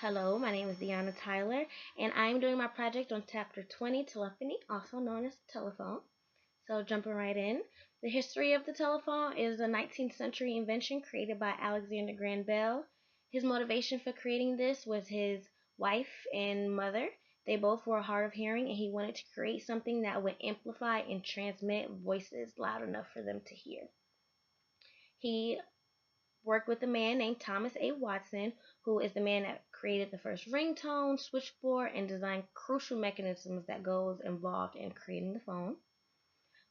Hello, my name is Deanna Tyler, and I'm doing my project on Chapter 20, Telephony, also known as the telephone. So, jumping right in, the history of the telephone is a 19th century invention created by Alexander Graham Bell. His motivation for creating this was his wife and mother. They both were hard of hearing, and he wanted to create something that would amplify and transmit voices loud enough for them to hear. He worked with a man named Thomas A. Watson, who is the man that created the first ringtone, switchboard, and designed crucial mechanisms that goes involved in creating the phone.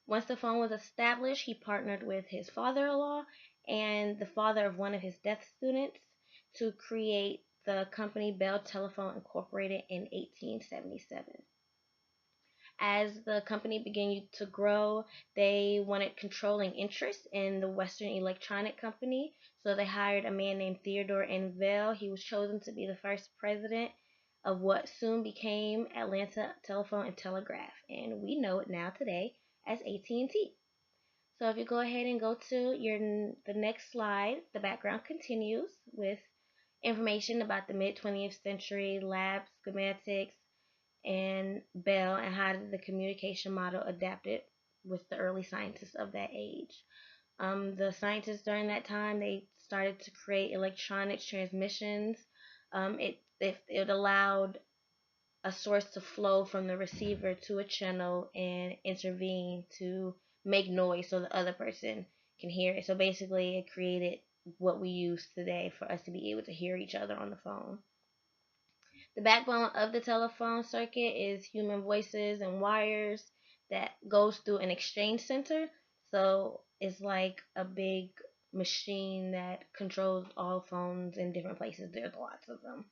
Once the phone was established, he partnered with his father-in-law and the father of one of his deaf students to create the company Bell Telephone Incorporated in 1877. As the company began to grow, they wanted controlling interest in the Western Electronic Company, so they hired a man named Theodore N. Vell. He was chosen to be the first president of what soon became Atlanta Telephone and Telegraph, and we know it now today as AT&T. So if you go ahead and go to the next slide, the background continues with information about the mid 20th century lab schematics, and Bell, and how did the communication model adapted with the early scientists of that age. The scientists during that time, they started to create electronic transmissions. It allowed a source to flow from the receiver to a channel and intervene to make noise so the other person can hear it. So basically, it created what we use today for us to be able to hear each other on the phone. The backbone of the telephone circuit is human voices and wires that goes through an exchange center. So it's like a big machine that controls all phones in different places. There's lots of them.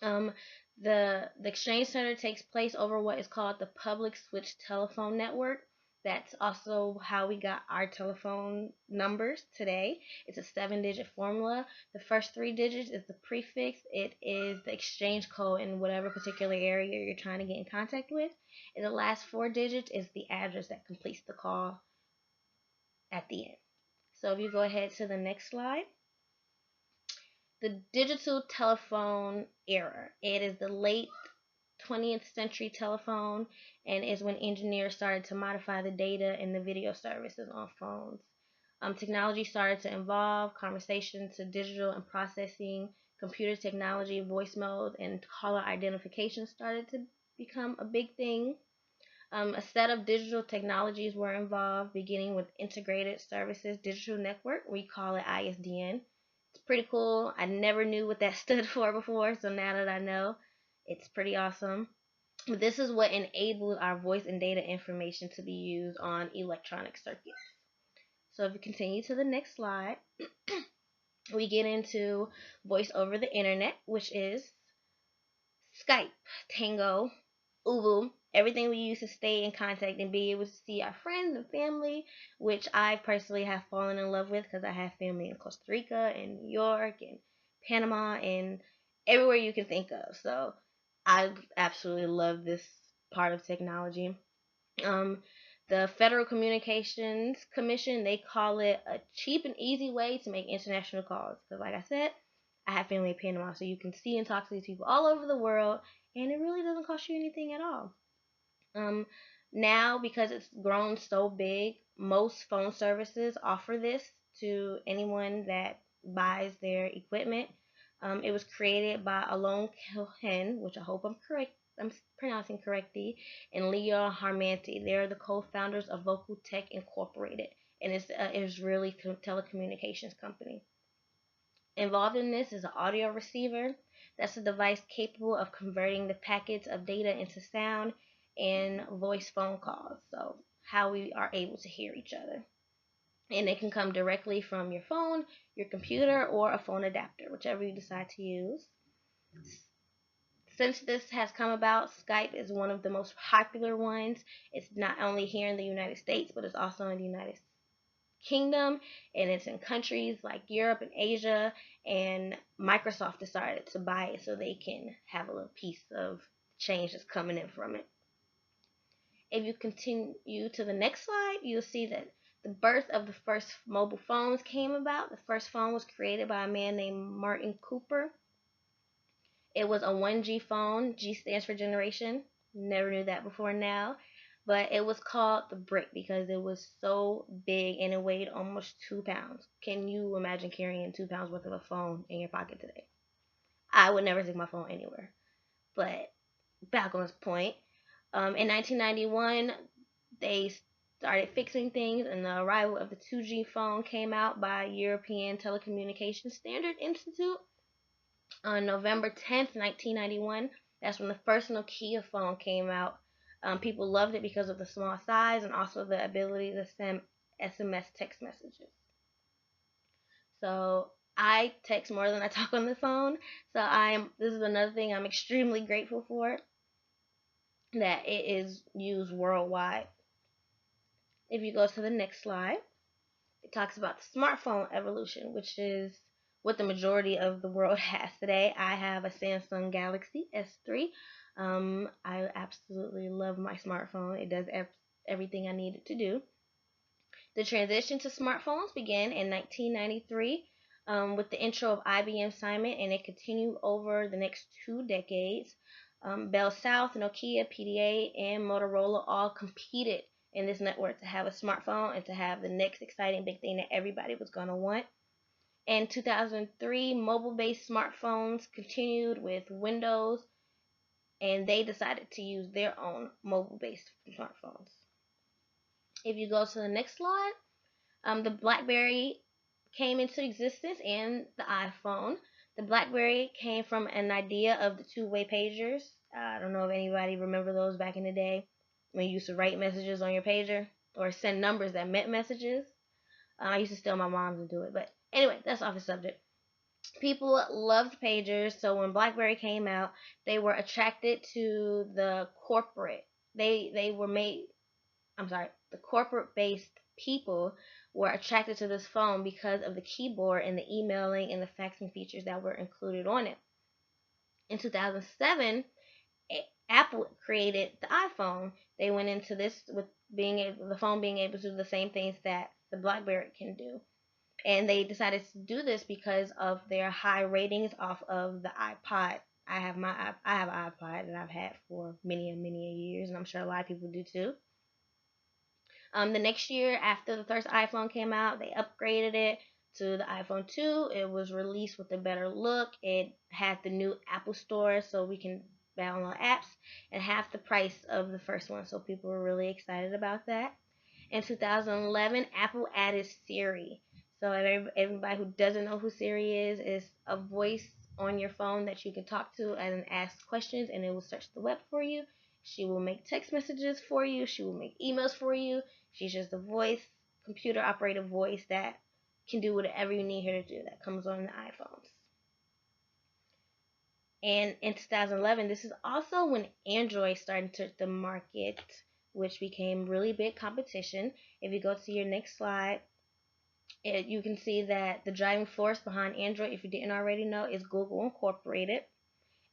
Um, the exchange center takes place over what is called the public switch telephone network. That's also how we got our telephone numbers today. It's a 7-digit formula. The first 3 digits is the prefix. It is the exchange code in whatever particular area you're trying to get in contact with. And the last 4 digits is the address that completes the call at the end. So if you go ahead to the next slide, the digital telephone era. It is the late 20th century telephone and is when engineers started to modify the data and the video services on phones. Technology started to evolve, conversation to digital and processing, computer technology, voice modes, and caller identification started to become a big thing. A set of digital technologies were involved, beginning with integrated services digital network. We call it ISDN. It's pretty cool. I never knew what that stood for before, so now that I know, it's pretty awesome. But this is what enables our voice and data information to be used on electronic circuits. So if we continue to the next slide, we get into voice over the internet, which is Skype, Tango, Ubu, everything we use to stay in contact and be able to see our friends and family, which I personally have fallen in love with because I have family in Costa Rica and New York and Panama and everywhere you can think of. So I absolutely love this part of technology. Um, the Federal Communications Commission, they call it a cheap and easy way to make international calls. Because like I said, I have family in Panama, so you can see and talk to these people all over the world, and it really doesn't cost you anything at all. Um, Now, because it's grown so big, most phone services offer this to anyone that buys their equipment. It was created by Alon Cohen, which I hope I'm pronouncing correctly, and Leo Harmanti. They're the co-founders of Vocal Tech Incorporated, and it's really a telecommunications company. Involved in this is an audio receiver. That's a device capable of converting the packets of data into sound and voice phone calls. So how we are able to hear each other. And it can come directly from your phone, your computer, or a phone adapter, whichever you decide to use. Since this has come about, Skype is one of the most popular ones. It's not only here in the United States, but it's also in the United Kingdom, and it's in countries like Europe and Asia, and Microsoft decided to buy it so they can have a little piece of change that's coming in from it. If you continue to the next slide, you'll see that the birth of the first mobile phones came about. The first phone was created by a man named Martin Cooper. It was a 1G phone. G stands for generation. Never knew that before now. But it was called the Brick because it was so big and it weighed almost 2 pounds. Can you imagine carrying 2 pounds worth of a phone in your pocket today? I would never take my phone anywhere. But back on this point, in 1991, they started fixing things, and the arrival of the 2G phone came out by European Telecommunication Standard Institute on November 10th, 1991. That's when the first Nokia phone came out. People loved it because of the small size and also the ability to send SMS text messages. So I text more than I talk on the phone. So this is another thing I'm extremely grateful for, that it is used worldwide. If you go to the next slide, it talks about the smartphone evolution, which is what the majority of the world has today. I have a Samsung Galaxy S3. I absolutely love my smartphone. It does everything I need it to do. The transition to smartphones began in 1993 with the intro of IBM Simon, and it continued over the next 2 decades. Bell South, Nokia, PDA, and Motorola all competed in this network to have a smartphone and to have the next exciting big thing that everybody was going to want. In 2003, mobile-based smartphones continued with Windows, and they decided to use their own mobile-based smartphones. If you go to the next slide, the BlackBerry came into existence and the iPhone. The BlackBerry came from an idea of the two-way pagers. I don't know if anybody remember those back in the day when you used to write messages on your pager or send numbers that meant messages. I used to steal my mom's and do it, but anyway, that's off the subject. People loved pagers, so when BlackBerry came out, they were attracted to the corporate. They were made. I'm sorry, the corporate-based people were attracted to this phone because of the keyboard and the emailing and the faxing features that were included on it. In 2007, Apple created the iPhone. They went into this with the phone being able to do the same things that the BlackBerry can do. And they decided to do this because of their high ratings off of the iPod. I have an iPod that I've had for many and many years, and I'm sure a lot of people do too. The next year after the first iPhone came out, they upgraded it to the iPhone 2. It was released with a better look. It had the new Apple Store, so we can download apps, and half the price of the first one. So people were really excited about that. In 2011, Apple added Siri. So everybody who doesn't know who Siri is a voice on your phone that you can talk to and ask questions, and it will search the web for you. She will make text messages for you. She will make emails for you. She's just a voice, computer operated voice that can do whatever you need her to do, that comes on the iPhones. And in 2011, this is also when Android started to the market, which became really big competition. If you go to your next slide, you can see that the driving force behind Android, if you didn't already know, is Google Incorporated.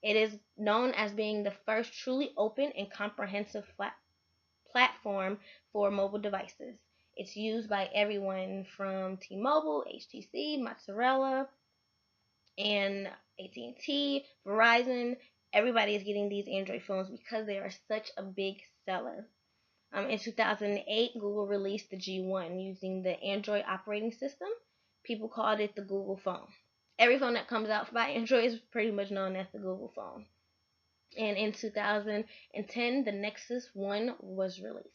It is known as being the first truly open and comprehensive platform for mobile devices. It's used by everyone from T-Mobile, HTC, Motorola, and AT&T, Verizon. Everybody is getting these Android phones because they are such a big seller. In 2008, Google released the G1 using the Android operating system. People called it the Google phone. Every phone that comes out by Android is pretty much known as the Google phone. And in 2010, the Nexus 1 was released.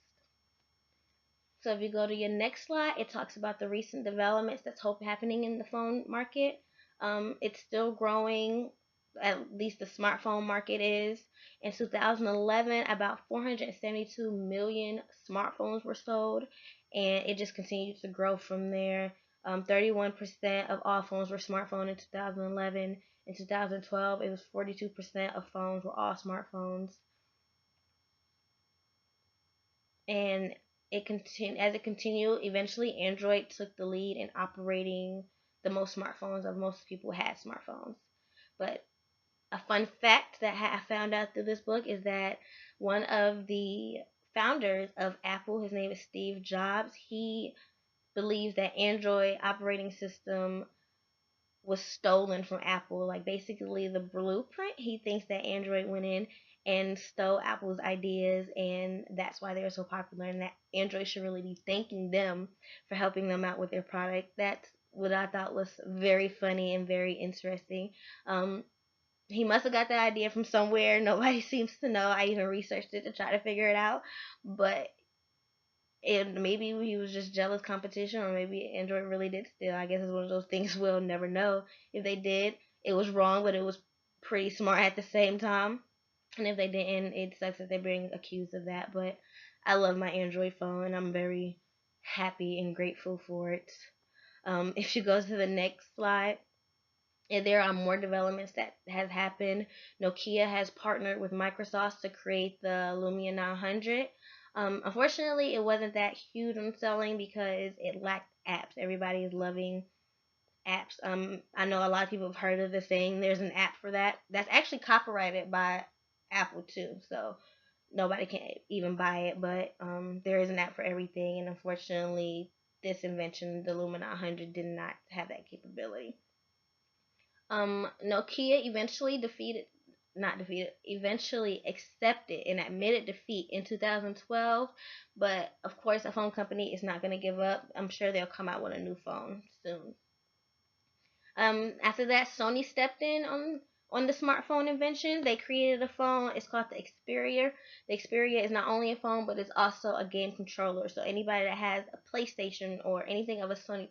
So if you go to your next slide, it talks about the recent developments that's happening in the phone market. It's still growing, at least the smartphone market is. In 2011, about 472 million smartphones were sold, and it just continued to grow from there. 31% of all phones were smartphone in 2011. In 2012, it was 42% of phones were all smartphones. And as it continued, eventually Android took the lead in operating the most smartphones. Of most people had smartphones. But a fun fact that I found out through this book is that one of the founders of Apple, his name is Steve Jobs, he believes that Android operating system was stolen from Apple. Like basically the blueprint, he thinks that Android went in and stole Apple's ideas, and that's why they're so popular, and that Android should really be thanking them for helping them out with their product. That's what I thought was very funny and very interesting. Um, he must have got that idea from somewhere. Nobody seems to know. I even researched it to try to figure it out, but and maybe he was just jealous competition, or maybe Android really did steal. I guess it's one of those things we'll never know. If they did, it was wrong, but it was pretty smart at the same time. And if they didn't, it sucks that they're being accused of that. But I love my Android phone, and I'm very happy and grateful for it. If you go to the next slide, and there are more developments that has happened. Nokia has partnered with Microsoft to create the Lumia 900. Unfortunately, it wasn't that huge on selling because it lacked apps. Everybody is loving apps. I know a lot of people have heard of the thing. There's an app for that that's actually copyrighted by Apple too, so nobody can even buy it. But there is an app for everything, and unfortunately, this invention, the Lumia 900, did not have that capability. Nokia eventually accepted and admitted defeat in 2012. But of course, a phone company is not going to give up. I'm sure they'll come out with a new phone soon. After that, Sony stepped in on the smartphone invention. They created a phone. It's called the Xperia. The Xperia is not only a phone, but it's also a game controller. So anybody that has a PlayStation or anything of a Sony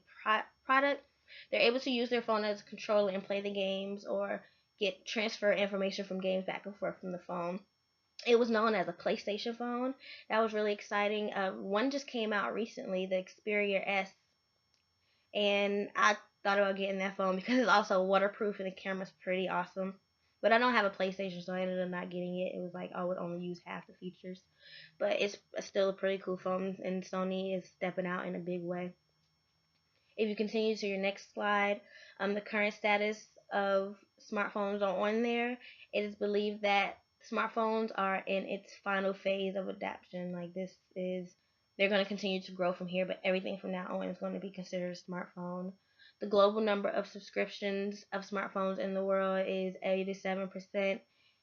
product, they're able to use their phone as a controller and play the games, or get transfer information from games back and forth from the phone. It was known as a PlayStation phone. That was really exciting. One just came out recently, the Xperia S, and I thought about getting that phone because it's also waterproof and the camera's pretty awesome. But I don't have a PlayStation, so I ended up not getting it. It was like I would only use half the features, but it's still a pretty cool phone, and Sony is stepping out in a big way. If you continue to your next slide, the current status of smartphones are on there. It is believed that smartphones are in its final phase of adoption. Like this is, they're going to continue to grow from here, but everything from now on is going to be considered a smartphone. The global number of subscriptions of smartphones in the world is 87%.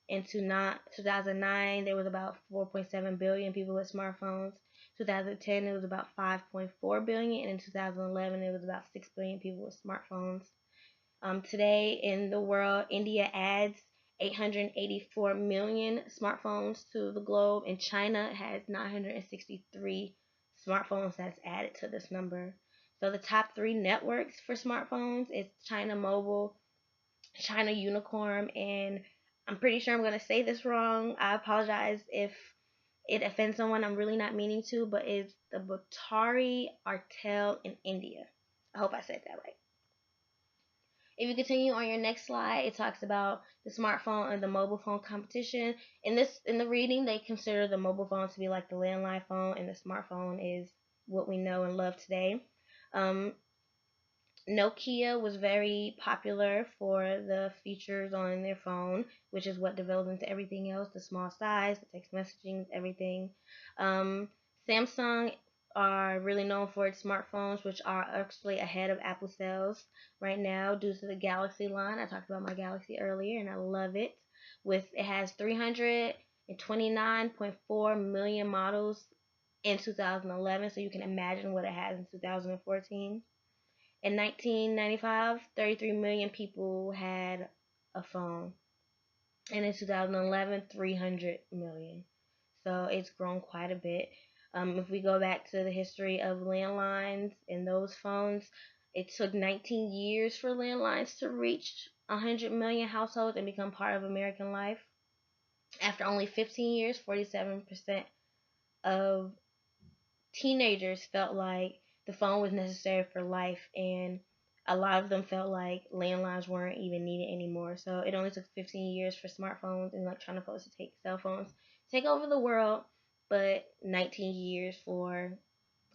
In 2009, there was about 4.7 billion people with smartphones. 2010, it was about 5.4 billion, and in 2011, it was about 6 billion people with smartphones. Today in the world, India adds 884 million smartphones to the globe, and China has 963 smartphones that's added to this number. So the top three networks for smartphones is China Mobile, China Unicorn, and I'm pretty sure I'm going to say this wrong. I apologize if it offends someone. I'm really not meaning to, but it's the Butari Artel in India. I hope I said that right. If you continue on your next slide, it talks about the smartphone and the mobile phone competition. In the reading, they consider the mobile phone to be like the landline phone, and the smartphone is what we know and love today. Um, Nokia was very popular for the features on their phone, which is what developed into everything else, the small size, the text messaging, everything. Samsung are really known for its smartphones, which are actually ahead of Apple sales right now due to the Galaxy line. I talked about my Galaxy earlier, and I love it. It has 329.4 million models in 2011, so you can imagine what it has in 2014. In 1995, 33 million people had a phone. And in 2011, 300 million. So it's grown quite a bit. If we go back to the history of landlines and those phones, it took 19 years for landlines to reach 100 million households and become part of American life. After only 15 years, 47% of teenagers felt like the phone was necessary for life, and a lot of them felt like landlines weren't even needed anymore. So it only took 15 years for smartphones and electronic phones to take over the world, but 19 years for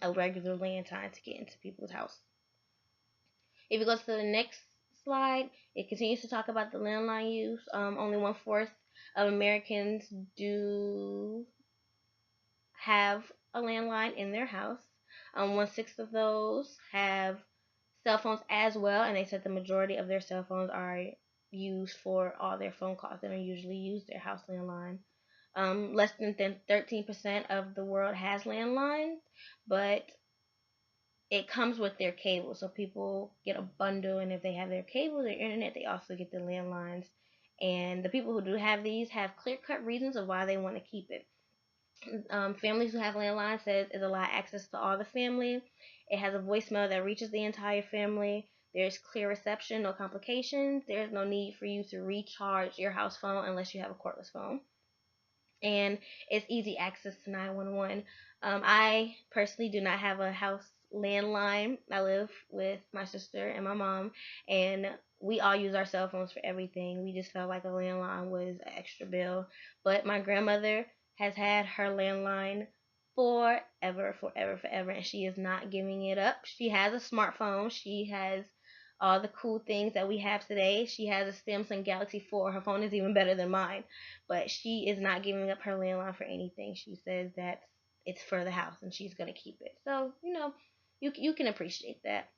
a regular landline to get into people's house. If you go to the next slide, it continues to talk about the landline use. Only 1/4 of Americans do have a landline in their house. 1/6 of those have cell phones as well, and they said the majority of their cell phones are used for all their phone calls. They don't usually use their house landline. Less than 13% of the world has landlines, but it comes with their cable. So people get a bundle, and if they have their cable, their internet, they also get the landlines. And the people who do have these have clear-cut reasons of why they want to keep it. Families who have landlines says it allows access to all the family. It has a voicemail that reaches the entire family. There's clear reception, no complications. There's no need for you to recharge your house phone unless you have a cordless phone. And it's easy access to 911. I personally do not have a house landline. I live with my sister and my mom, and we all use our cell phones for everything. We just felt like a landline was an extra bill. But my grandmother has had her landline forever, forever, forever, and she is not giving it up. She has a smartphone. She has all the cool things that we have today. She has a Samsung Galaxy 4. Her phone is even better than mine, but she is not giving up her landline for anything. She says that it's for the house and she's gonna keep it. So you can appreciate that.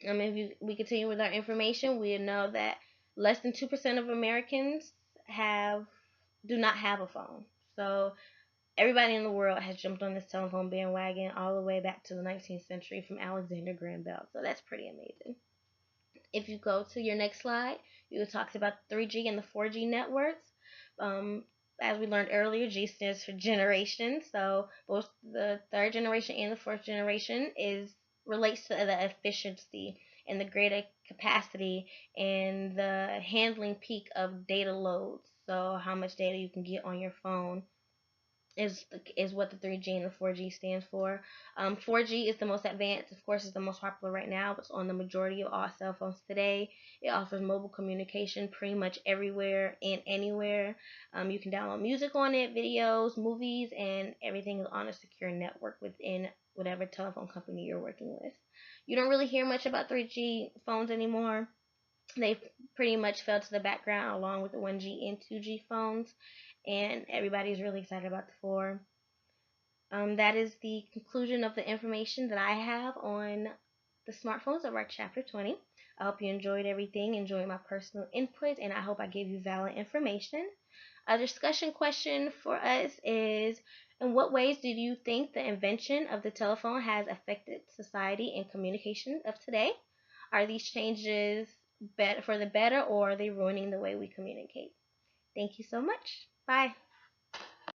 If we continue with our information, we know that less than 2% of Americans have do not have a phone. So everybody in the world has jumped on this telephone bandwagon all the way back to the 19th century from Alexander Graham Bell. So that's pretty amazing. If you go to your next slide, you talked about the 3G and the 4G networks. As we learned earlier, G stands for generation. So both the third generation and the fourth generation relates to the efficiency and the greater capacity and the handling peak of data loads. So how much data you can get on your phone is what the 3G and the 4G stands for. 4G is the most advanced, of course, is the most popular right now. It's on the majority of all cell phones today. It offers mobile communication pretty much everywhere and anywhere. You can download music on it, videos, movies, and everything is on a secure network within whatever telephone company you're working with. You don't really hear much about 3G phones anymore. They pretty much fell to the background along with the 1G and 2G phones, and everybody's really excited about the 4. That is the conclusion of the information that I have on the smartphones of our chapter 20. I hope you enjoyed everything, enjoyed my personal input, and I hope I gave you valid information. A discussion question for us is, in what ways do you think the invention of the telephone has affected society and communication of today? Are these changes for the better, or are they ruining the way we communicate? Thank you so much. Bye.